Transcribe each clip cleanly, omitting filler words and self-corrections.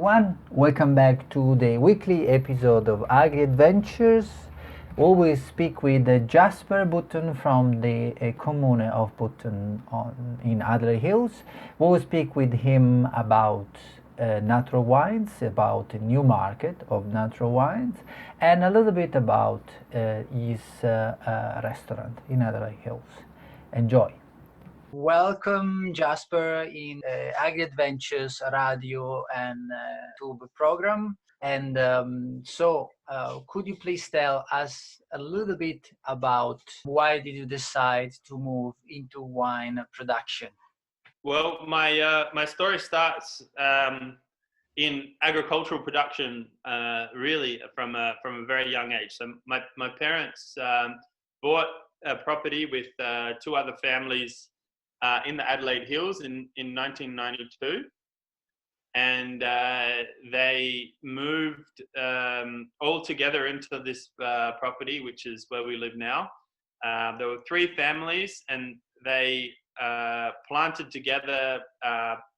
everyone. Welcome back to the weekly episode of AgriAdventures. We speak with Jasper Button from the Commune of Button in Adelaide Hills. We will speak with him about natural wines, about the new market of natural wines, and a little bit about his restaurant in Adelaide Hills. Enjoy. Welcome, Jasper, in AgriAdventures radio and YouTube program. And could you please tell us a little bit about why did you decide to move into wine production? Well, my story starts in agricultural production, really from a very young age. So my parents bought a property with two other families in the Adelaide Hills in 1992, and they moved all together into this property, which is where we live now. There were three families, and they planted together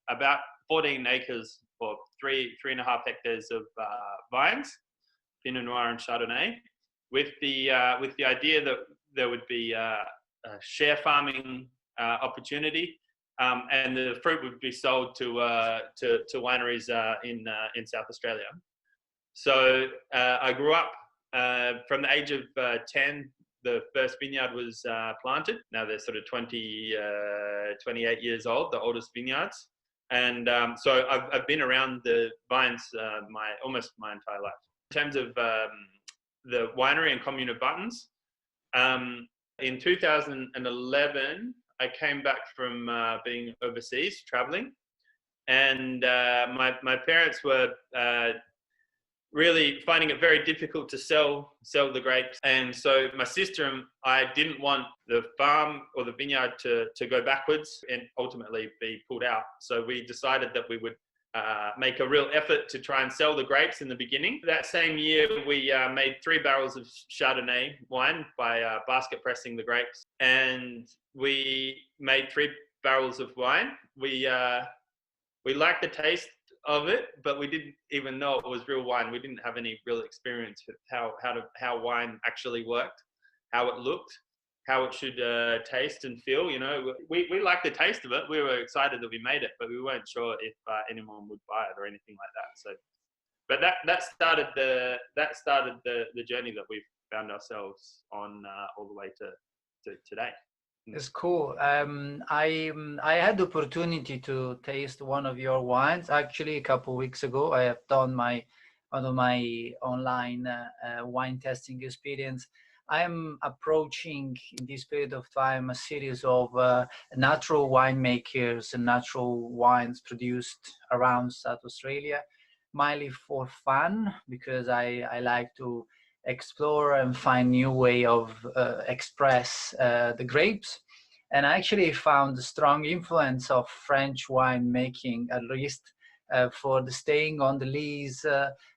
about 14 acres or 3.5 hectares of vines, Pinot Noir and Chardonnay, with the idea that there would be a share farming opportunity, and the fruit would be sold to wineries in South Australia. So I grew up from the age of 10. The first vineyard was planted. Now they're sort of 28 years old, the oldest vineyards. And so I've been around the vines almost my entire life. In terms of the winery and Commune of Buttons, in 2011, I came back from being overseas, traveling. And my parents were really finding it very difficult to sell the grapes. And so my sister and I didn't want the farm or the vineyard to go backwards and ultimately be pulled out. So we decided that we would make a real effort to try and sell the grapes in the beginning. That same year, we made 3 barrels of Chardonnay wine by basket pressing the grapes. And we made 3 barrels of wine. We liked the taste of it, but we didn't even know it was real wine. We didn't have any real experience with how wine actually worked, how it looked, how it should taste and feel. You know, we liked the taste of it. We were excited that we made it, but we weren't sure if anyone would buy it or anything like that. So, but that started the journey that we've found ourselves on all the way to today. It's cool. I had the opportunity to taste one of your wines actually a couple of weeks ago. I have done one of my online wine tasting experience. I am approaching in this period of time a series of natural winemakers and natural wines produced around South Australia, mainly for fun, because I like to explore and find new way of express the grapes. And I actually found the strong influence of French wine making, at least for the staying on the lees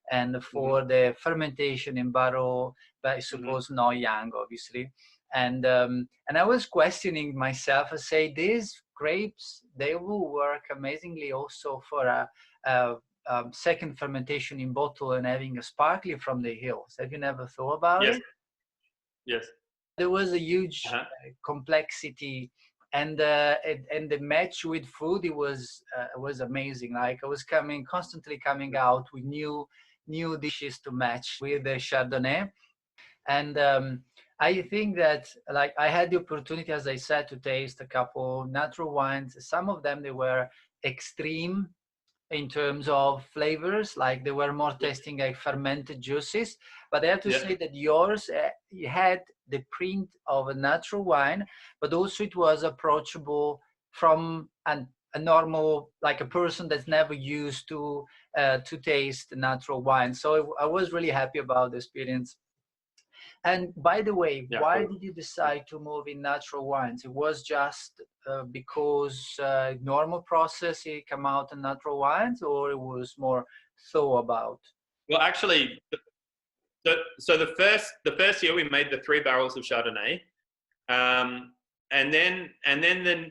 and for the fermentation in barrel, but I suppose not young, obviously. And I was questioning myself. I say these grapes, they will work amazingly also for a second fermentation in bottle and having a sparkly from the hills. Have you never thought about it? Yes. There was a huge complexity, and the match with food, it was amazing. Like I was constantly coming out with new dishes to match with the Chardonnay. And I think that, like, I had the opportunity, as I said, to taste a couple natural wines. Some of them, they were extreme in terms of flavors, like they were more tasting like fermented juices. But I have to say that yours had the print of a natural wine, but also it was approachable from a normal, like a person that's never used to taste natural wine. So I was really happy about the experience. And by the way, why did you decide to move in natural wines? It was just because normal process it come out in natural wines, or it was more thought about? Well, actually, so the first year we made the 3 barrels of Chardonnay, and then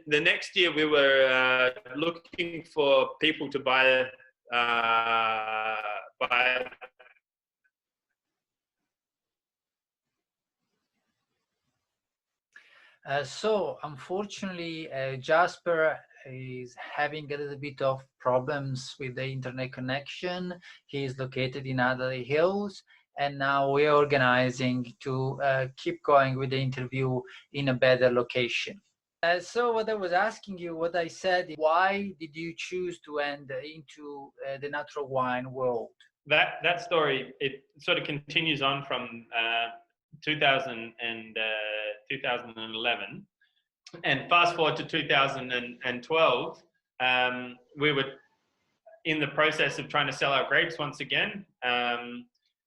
the next year we were looking for people to buy So unfortunately, Jasper is having a little bit of problems with the internet connection. He is located in Adelaide Hills, and now we're organizing to keep going with the interview in a better location. So what I was asking you, what I said, why did you choose to enter into the natural wine world? That story, it sort of continues on from 2000 and 2011, and fast forward to 2012. We were in the process of trying to sell our grapes once again.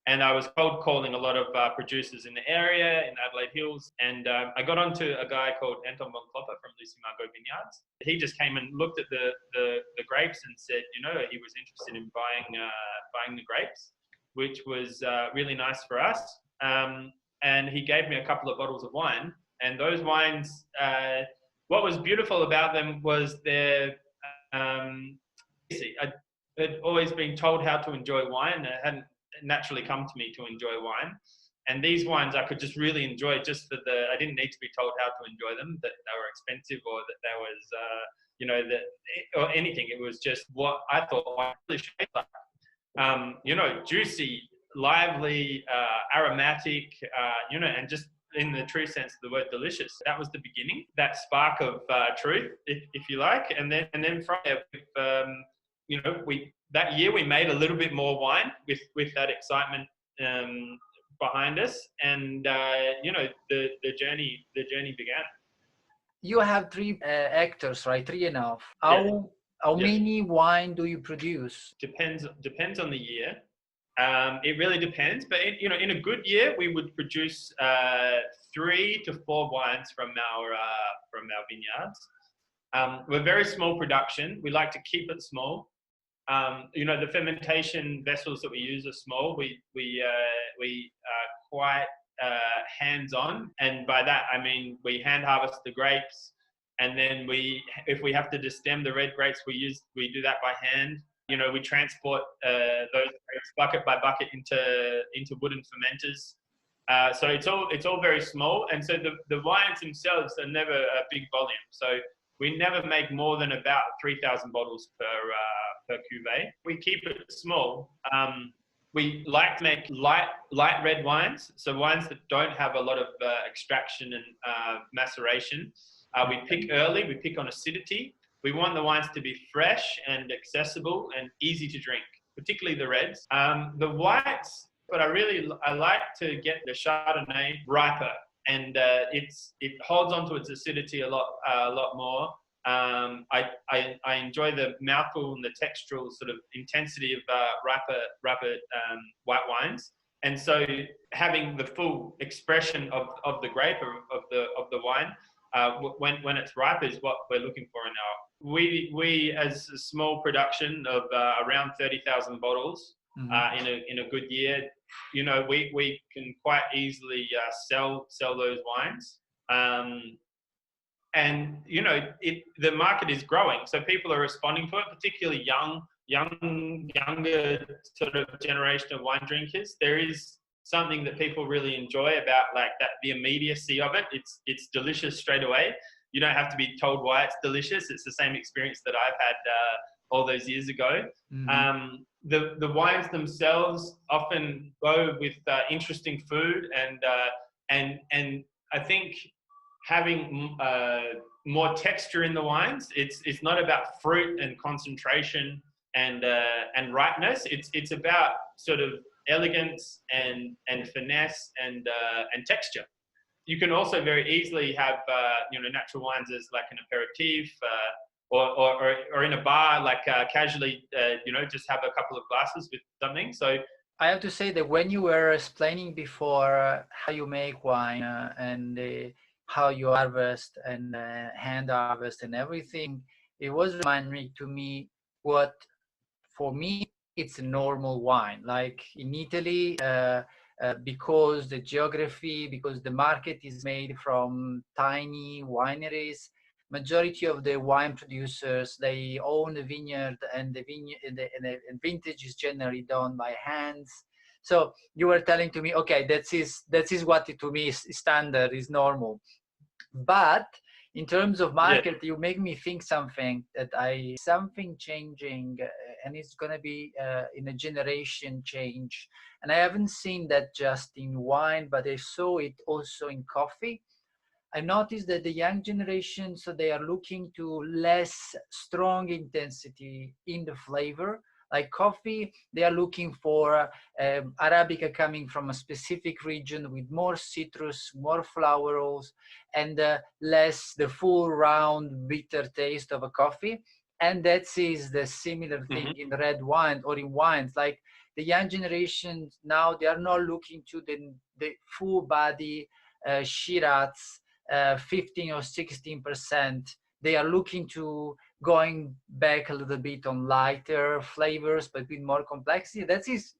And I was cold calling a lot of producers in the area, in Adelaide Hills. And I got onto a guy called Anton von Klopper from Lucy Margot Vineyards. He just came and looked at the grapes and said, you know, he was interested in buying the grapes, which was really nice for us. And he gave me a couple of bottles of wine. And those wines, what was beautiful about them was their I had always been told how to enjoy wine. It hadn't naturally come to me to enjoy wine. And these wines I could just really enjoy just for I didn't need to be told how to enjoy them, that they were expensive or that there was, or anything. It was just what I thought wine really should be like. Juicy, lively, aromatic, and just in the true sense of the word, delicious. That was the beginning, that spark of truth, if you like. And then from there, that year we made a little bit more wine with that excitement behind us, and the journey began. You have 3 hectares, right? 3.5. How many wine do you produce? Depends on the year. It really depends, but in a good year we would produce 3 to 4 wines from our vineyards. We're very small production. We like to keep it small. The fermentation vessels that we use are small. We are quite hands-on, and by that I mean we hand harvest the grapes, and then if we have to destem the red grapes, we do that by hand. We transport those grapes bucket by bucket into wooden fermenters. So it's all very small, and so the wines themselves are never a big volume. So we never make more than about 3,000 bottles per cuvee. We keep it small. We like to make light red wines, so wines that don't have a lot of extraction and maceration. We pick early. We pick on acidity. We want the wines to be fresh and accessible and easy to drink, particularly the reds. The whites, but I like to get the Chardonnay riper, and it holds onto its acidity a lot more. I enjoy the mouthful and the textural sort of intensity of riper white wines, and so having the full expression of the grape of the wine when it's ripe is what we're looking for in our. We as a small production of around 30,000 bottles in a good year, we can quite easily sell those wines. And the market is growing, so people are responding to it, particularly younger sort of generation of wine drinkers. There is something that people really enjoy about the immediacy of it. It's delicious straight away. You don't have to be told why it's delicious. It's the same experience that I've had all those years ago. Mm-hmm. The wines themselves often go with interesting food, and I think having more texture in the wines. It's not about fruit and concentration and ripeness. It's about sort of elegance and finesse and texture. You can also very easily have natural wines as like an aperitif, or in a bar, casually just have a couple of glasses with something. So I have to say that when you were explaining before how you make wine and how you harvest and hand harvest and everything, it was reminding to me what for me it's a normal wine. Like in Italy, because the geography, because the market is made from tiny wineries, majority of the wine producers, they own the vineyard, and the vintage is generally done by hands. So you were telling to me, okay, that is what to me is standard, is normal. But in terms of Yeah. market, you make me think something something changing, and it's going to be in a generation change. And I haven't seen that just in wine, but I saw it also in coffee. I noticed that the young generation, so they are looking to less strong intensity in the flavor. Like coffee, they are looking for Arabica coming from a specific region with more citrus, more florals, and less the full round bitter taste of a coffee. And that is the similar thing in red wine or in wines. Like the young generation now, they are not looking to the full body Shiraz 15 or 16%. They are looking to going back a little bit on lighter flavors, but with more complexity. That is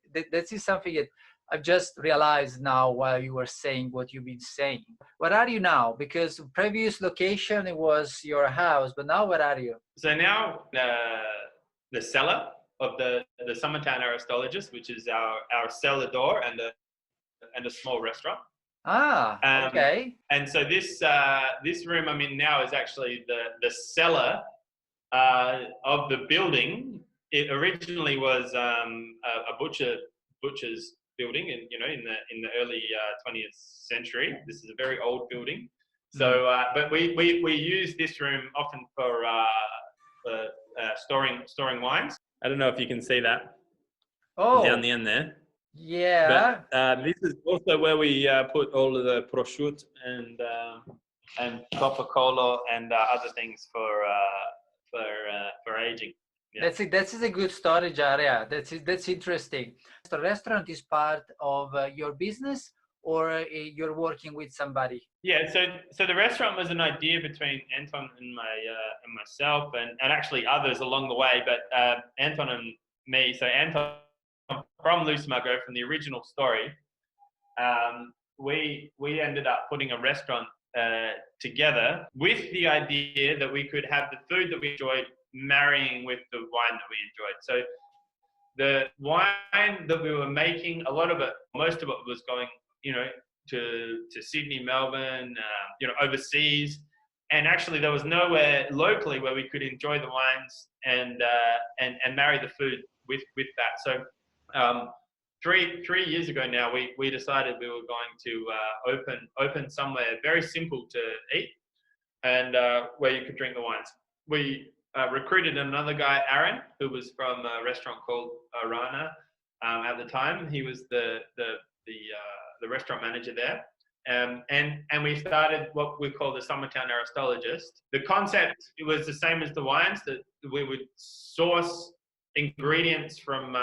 something that I've just realized now while you were saying what you've been saying. Where are you now? Because previous location, it was your house, but now where are you? So now the cellar of the Summertown Aristologist, which is our cellar door and a small restaurant. Okay. And so this room I'm in now is actually the cellar of the building. It originally was a butcher's building, in in the early 20th century. This is a very old building. So, but we use this room often for storing wines. I don't know if you can see that down the end there. Yeah. But this is also where we put all of the prosciutto and Coca-Cola and other things for aging. Yeah. That is a good storage area. That's interesting. The restaurant is part of your business, or you're working with somebody? Yeah, so the restaurant was an idea between Anton and myself, and actually others along the way. But Anton and me. So Anton from Lucimago, from the original story, we ended up putting a restaurant together with the idea that we could have the food that we enjoyed marrying with the wine that we enjoyed. So the wine that we were making, most of it was going, to Sydney, Melbourne, overseas. And actually there was nowhere locally where we could enjoy the wines and marry the food with that. So 3 years ago now, we decided we were going to open somewhere very simple to eat and where you could drink the wines. We recruited another guy, Aaron, who was from a restaurant called Arana at the time. He was the restaurant manager there. And we started what we call the Summertown Aristologist. The concept, it was the same as the wines, that we would source ingredients from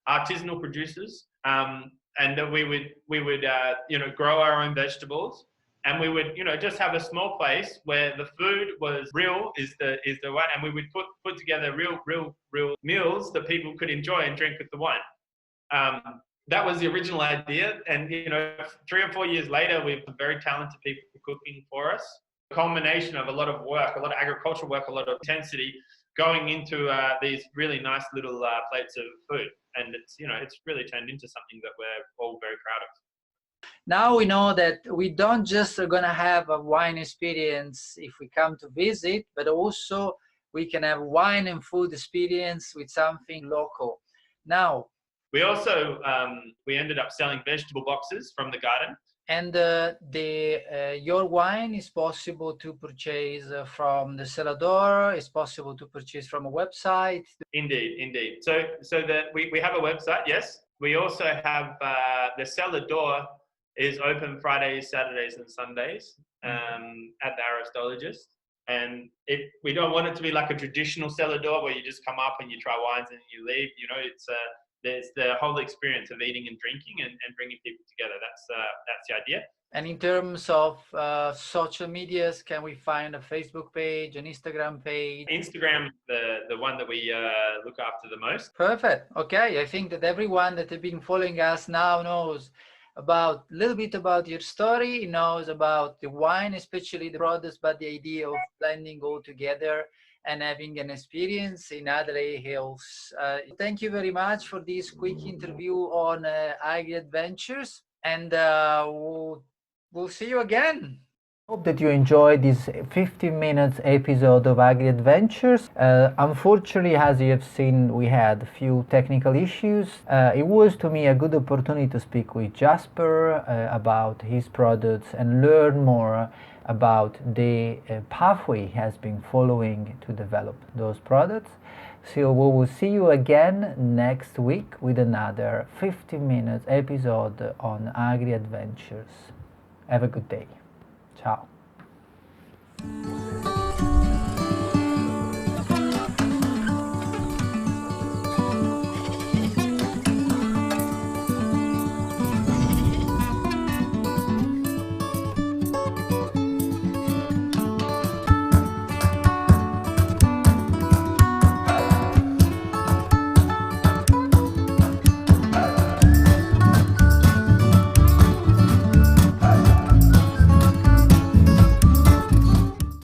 artisanal producers, and that we would grow our own vegetables, and we would just have a small place where the food was real, is the wine, and we would put together real meals that people could enjoy and drink with the wine. That was the original idea, and 3 or 4 years later, we've very talented people cooking for us. A culmination of a lot of work, a lot of agricultural work, a lot of intensity going into these really nice little plates of food, and it's really turned into something that we're all very proud of. Now we know that we don't just are gonna have a wine experience if we come to visit, but also we can have wine and food experience with something local. Now, we also we ended up selling vegetable boxes from the garden. And your wine is possible to purchase from the cellador. It's possible to purchase from a website. Indeed. So that we have a website. Yes. We also have the cellar door is open Fridays, Saturdays, and Sundays at the Aristologist. And we don't want it to be like a traditional cellar door where you just come up and you try wines and you leave. There's the whole experience of eating and drinking and bringing people together. That's the idea. And in terms of social medias, can we find a Facebook page, an Instagram page? Instagram, the one that we look after the most. Perfect. Okay, I think that everyone that has been following us now knows a little bit about your story, knows about the wine, especially the products, but the idea of blending all together and having an experience in Adelaide Hills. Thank you very much for this quick interview on AgriAdventures, and we'll see you again. Hope that you enjoyed this 15 minutes episode of AgriAdventures. Unfortunately, as you have seen, we had a few technical issues. It was to me a good opportunity to speak with Jasper about his products and learn more about the pathway he has been following to develop those products. So we will see you again next week with another 15 minutes episode on AgriAdventures. Have a good day. Ciao.